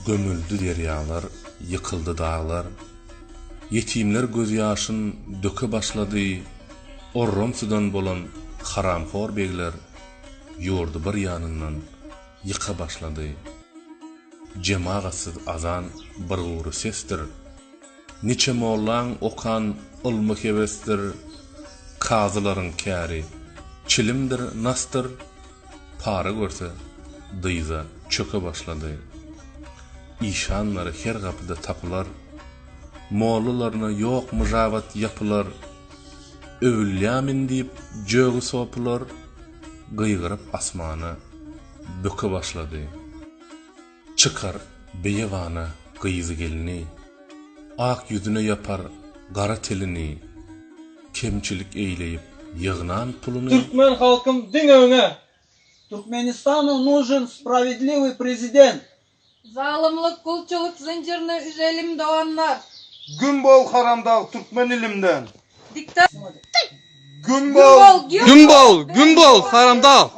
Gömüldü deryalar, yıkıldı dağlar. Yetimler göz yaşın döke başladı. Orrom sudan bolan haramfor begler yurdu bir yanından yıka başladı. Cemagasız azan bir uğru sestir. Niçe mollan okan ılmık hevestir. Kazıların kâri çilimdir, nastır. Para görse dıйza çöke başladı. İşanları her kapıda tapılar. Moğlularına yok müjavat yapılar. Övülyamin deyip jögü sopular. Gıygırıp asmana böke başladı. Çıkar beyevana gıyızı gelini. Ak yüzüne yapar gara telini. Kemçilik eyleyip yığınan pulunu. Türkmen halkım din öňe. Туркменистану нужен справедливый президент. Zalimlik, kulçuluk zincirini üzelim doğanlar. Gün bol haramdağ Türkmen ilimden. Diktat. Gün bol Gün bol, Gün bol haramda.